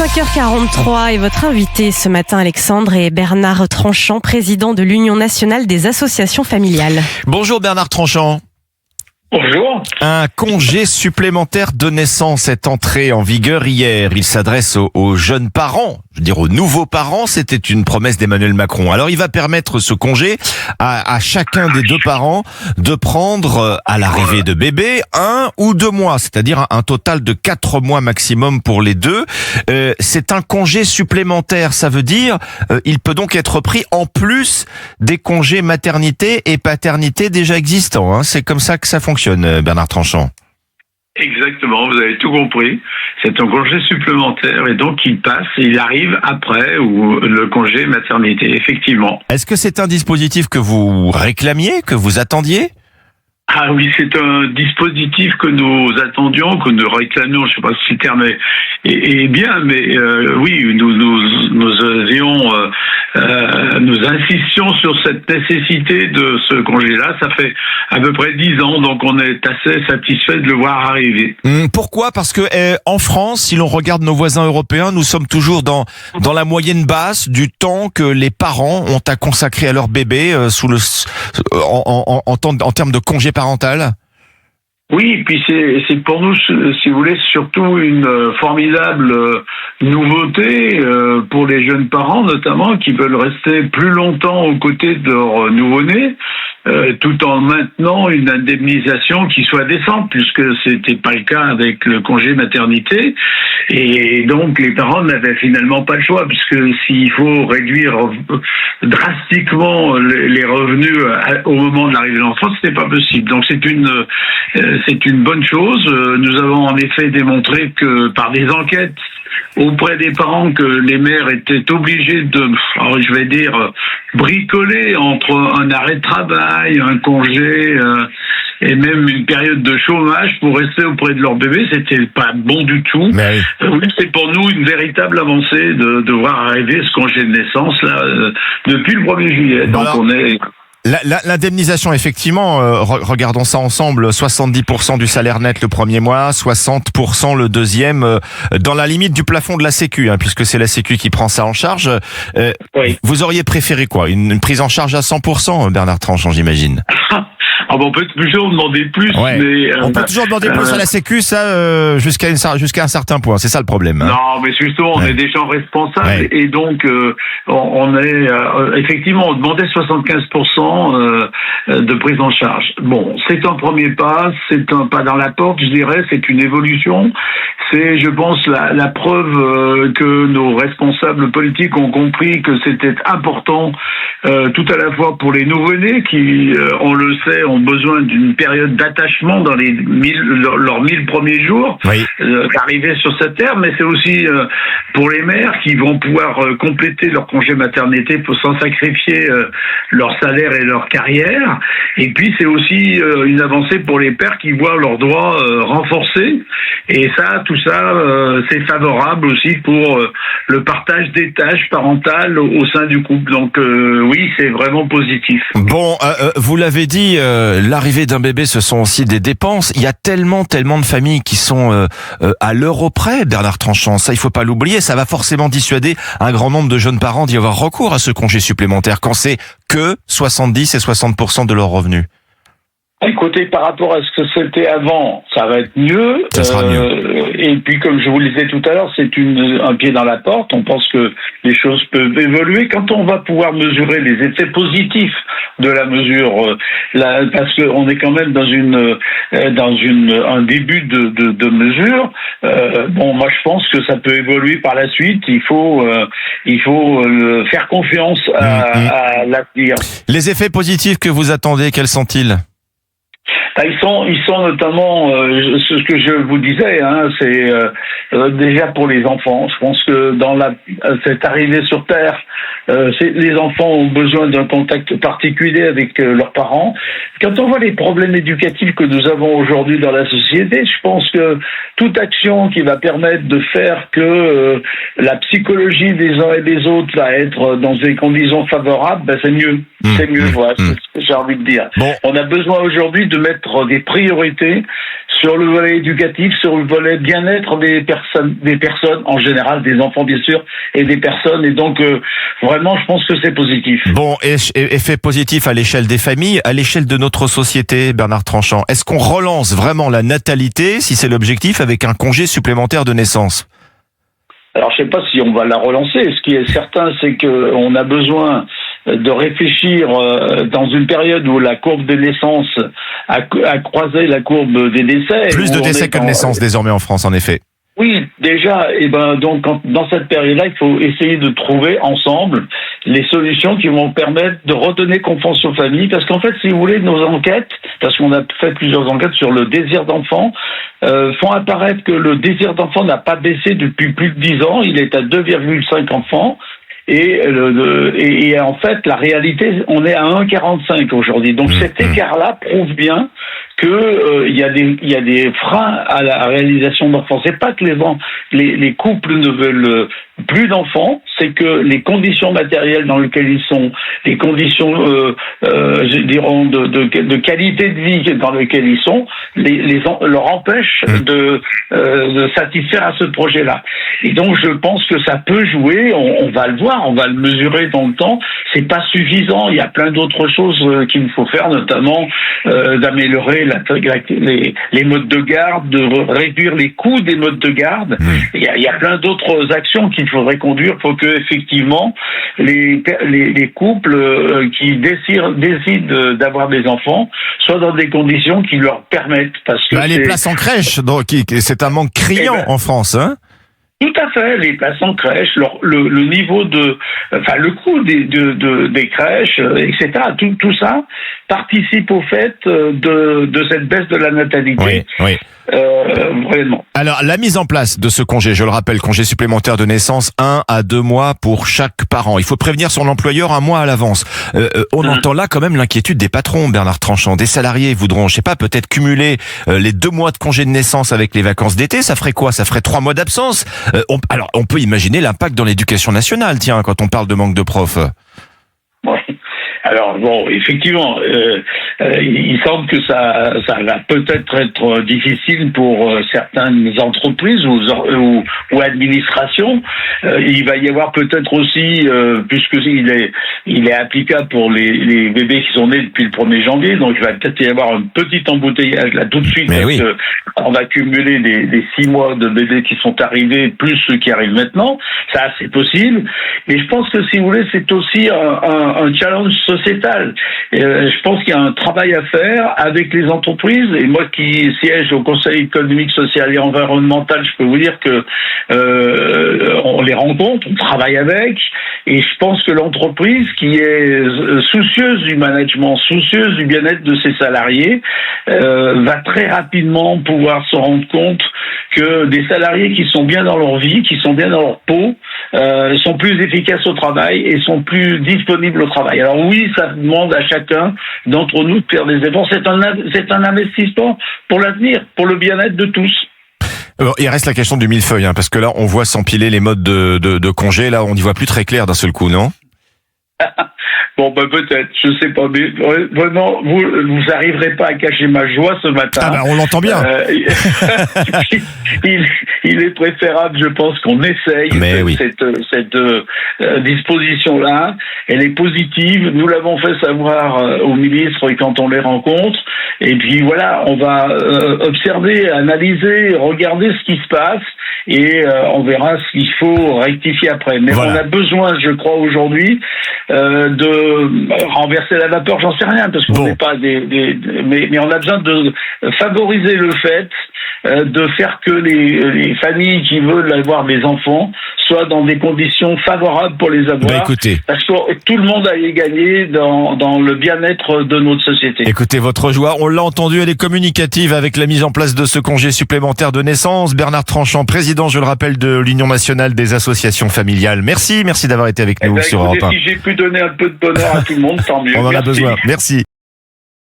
5h43 et votre invité ce matin, Alexandre, est Bernard Tranchant, président de l'Union nationale des associations familiales. Bonjour Bernard Tranchant. Bonjour. Un congé supplémentaire de naissance est entré en vigueur hier. Il s'adresse aux jeunes parents, je veux dire aux nouveaux parents. C'était une promesse d'Emmanuel Macron. Alors il va permettre ce congé à chacun des deux parents de prendre à l'arrivée de bébé 1 ou 2 mois, c'est-à-dire un total de 4 mois maximum pour les deux. C'est un congé supplémentaire, ça veut dire il peut donc être pris en plus des congés maternité et paternité déjà existants. C'est comme ça que ça fonctionne. Bernard Tranchant. Exactement, vous avez tout compris. C'est un congé supplémentaire et donc il arrive après ou le congé maternité, effectivement. Est-ce que c'est un dispositif que vous réclamiez, que vous attendiez ? Ah oui, c'est un dispositif que nous attendions, que nous réclamions. Je sais pas si le terme est bien, mais oui, nous insistions sur cette nécessité de ce congé-là. Ça fait à peu près 10 ans, donc on est assez satisfait de le voir arriver. Pourquoi ? Parce que en France, si l'on regarde nos voisins européens, nous sommes toujours dans la moyenne basse du temps que les parents ont à consacrer à leur bébé en termes de congé parental. Oui, puis c'est pour nous, si vous voulez, surtout une formidable nouveauté pour les jeunes parents, notamment, qui veulent rester plus longtemps aux côtés de leur nouveau-né, tout en maintenant une indemnisation qui soit décente, puisque c'était pas le cas avec le congé maternité. Et donc, les parents n'avaient finalement pas le choix, puisque s'il faut réduire drastiquement les revenus au moment de l'arrivée de l'enfant, ce n'est pas possible. Donc, c'est une bonne chose. Nous avons en effet démontré que par des enquêtes auprès des parents que les mères étaient obligées de, bricoler entre un arrêt de travail, un congé et même une période de chômage pour rester auprès de leur bébé, c'était pas bon du tout. Mais... c'est pour nous une véritable avancée de voir arriver ce congé de naissance là depuis le 1er juillet. Donc on est... L'indemnisation, effectivement, regardons ça ensemble, 70% du salaire net le premier mois, 60% le deuxième, dans la limite du plafond de la Sécu, puisque c'est la Sécu qui prend ça en charge. Oui. Vous auriez préféré quoi ? Une prise en charge à 100%, Bernard Tranchant, j'imagine. On peut toujours demander plus, ouais. Mais... on peut toujours demander plus à la Sécu, ça, jusqu'à un certain point, c'est ça le problème. Non, mais justement, on est des gens responsables, et donc, on est... effectivement, on demandait 75% de prise en charge. Bon, c'est un premier pas, c'est un pas dans la porte, je dirais, c'est une évolution. C'est, je pense, la preuve que nos responsables politiques ont compris que c'était important, tout à la fois pour les nouveau-nés qui, on le sait, ont besoin d'une période d'attachement dans leurs 1000 premiers jours, d'arriver sur cette terre, mais c'est aussi pour les mères qui vont pouvoir compléter leur congé maternité sans sacrifier leur salaire et leur carrière. Et puis c'est aussi une avancée pour les pères qui voient leurs droits renforcés. Et tout ça, c'est favorable aussi pour le partage des tâches parentales au sein du couple. Donc oui, c'est vraiment positif. Bon, vous l'avez dit, l'arrivée d'un bébé, ce sont aussi des dépenses. Il y a tellement de familles qui sont à l'euro près, Bernard Tranchant. Ça, il faut pas l'oublier. Ça va forcément dissuader un grand nombre de jeunes parents d'y avoir recours à ce congé supplémentaire quand c'est que 70 et 60% de leurs revenus. Écoutez, par rapport à ce que c'était avant, ça va être mieux. Ça sera mieux. Et puis, comme je vous le disais tout à l'heure, c'est un pied dans la porte. On pense que les choses peuvent évoluer. Quand on va pouvoir mesurer les effets positifs de la mesure, parce qu'on est quand même dans un début de mesure. Moi, je pense que ça peut évoluer par la suite. Il faut faire confiance à l'avenir. Les effets positifs que vous attendez, quels sont-ils ? Ils sont notamment ce que je vous disais, c'est déjà pour les enfants. Je pense que dans cette arrivée sur Terre, les enfants ont besoin d'un contact particulier avec leurs parents. Quand on voit les problèmes éducatifs que nous avons aujourd'hui dans la société, je pense que toute action qui va permettre de faire que la psychologie des uns et des autres va être dans des conditions favorables, c'est mieux. C'est mieux, voilà, c'est ce que j'ai envie de dire. Bon. On a besoin aujourd'hui de mettre des priorités sur le volet éducatif, sur le volet bien-être des personnes en général, des enfants bien sûr, et des personnes. Et donc, vraiment, je pense que c'est positif. Bon, effet positif à l'échelle des familles, à l'échelle de notre société, Bernard Tranchant. Est-ce qu'on relance vraiment la natalité, si c'est l'objectif, avec un congé supplémentaire de naissance ? Alors, je sais pas si on va la relancer. Ce qui est certain, c'est qu'on a besoin de réfléchir dans une période où la courbe des naissances a croisé la courbe des décès. Plus de décès que de naissances désormais en France, en effet. Oui, déjà, donc dans cette période-là, il faut essayer de trouver ensemble les solutions qui vont permettre de redonner confiance aux familles. Parce qu'en fait, si vous voulez, nos enquêtes, parce qu'on a fait plusieurs enquêtes sur le désir d'enfant, font apparaître que le désir d'enfant n'a pas baissé depuis plus de 10 ans. Il est à 2,5 enfants. Et en fait, la réalité, on est à 1,45 aujourd'hui. Donc cet écart-là prouve bien que il y a des freins à la réalisation d'enfants. C'est pas que les couples ne veulent plus d'enfants, c'est que les conditions matérielles dans lesquelles ils sont, les conditions, je dirais, de qualité de vie dans lesquelles ils sont, leur empêchent de satisfaire à ce projet-là. Et donc, je pense que ça peut jouer. On va le voir, on va le mesurer dans le temps. C'est pas suffisant. Il y a plein d'autres choses qu'il faut faire, notamment d'améliorer les modes de garde, de réduire les coûts des modes de garde. Il y a plein d'autres actions qu'il faudrait conduire pour que effectivement les couples qui décident d'avoir des enfants soient dans des conditions qui leur permettent. Parce que les places en crèche, donc c'est un manque criant en France, hein. Tout à fait, les places en crèche, le niveau le coût des crèches, etc. Tout ça participe au fait de cette baisse de la natalité. Oui. Vraiment. Alors, la mise en place de ce congé, je le rappelle, congé supplémentaire de naissance, 1 à 2 mois pour chaque parent. Il faut prévenir son employeur 1 mois à l'avance. On entend là quand même l'inquiétude des patrons, Bernard Tranchant. Des salariés voudront, je sais pas, peut-être cumuler les 2 mois de congé de naissance avec les vacances d'été. Ça ferait quoi? Ça ferait 3 mois d'absence. Alors, on peut imaginer l'impact dans l'éducation nationale, tiens, quand on parle de manque de profs. Oui. Alors bon, effectivement, il semble que ça va peut-être être difficile pour certaines entreprises ou administrations. Il va y avoir peut-être aussi, puisqu'il est applicable pour les bébés qui sont nés depuis le 1er janvier, donc il va peut-être y avoir un petit embouteillage là tout de suite. On va cumuler les 6 mois de bébés qui sont arrivés plus ceux qui arrivent maintenant. Ça, c'est possible. Mais je pense que si vous voulez, c'est aussi un challenge sociétal. Je pense qu'il y a un travail à faire avec les entreprises. Et moi qui siège au Conseil économique, social et environnemental, je peux vous dire que on les rencontre, on travaille avec. Et je pense que l'entreprise qui est soucieuse du management, soucieuse du bien-être de ses salariés, va très rapidement pouvoir se rendre compte que des salariés qui sont bien dans leur vie, qui sont bien dans leur peau, sont plus efficaces au travail et sont plus disponibles au travail. Alors oui, ça demande à chacun d'entre nous de faire des efforts. C'est un investissement pour l'avenir, pour le bien-être de tous. Il reste la question du millefeuille, parce que là, on voit s'empiler les modes de congé. Là, on n'y voit plus très clair d'un seul coup, non? Bon, peut-être, je sais pas, mais vraiment, vous arriverez pas à cacher ma joie ce matin. Ah on l'entend bien. Il est préférable, je pense, qu'on essaye cette disposition-là. Elle est positive. Nous l'avons fait savoir aux ministres quand on les rencontre. Et puis voilà, on va observer, analyser, regarder ce qui se passe. Et on verra ce qu'il faut rectifier après. Mais on a besoin, je crois, aujourd'hui, de renverser la vapeur, j'en sais rien, parce qu'on n'est pas mais on a besoin de favoriser le fait de faire que les familles qui veulent avoir des enfants soient dans des conditions favorables pour les avoir. Parce que tout le monde a gagné dans le bien-être de notre société. Écoutez, votre joie, on l'a entendu, elle est communicative avec la mise en place de ce congé supplémentaire de naissance. Bernard Tranchant, président, je le rappelle, de l'Union nationale des associations familiales. Merci d'avoir été avec nous sur Europe 1. Si j'ai pu donner un peu de bonheur à tout le monde, tant mieux. On en a besoin. Merci.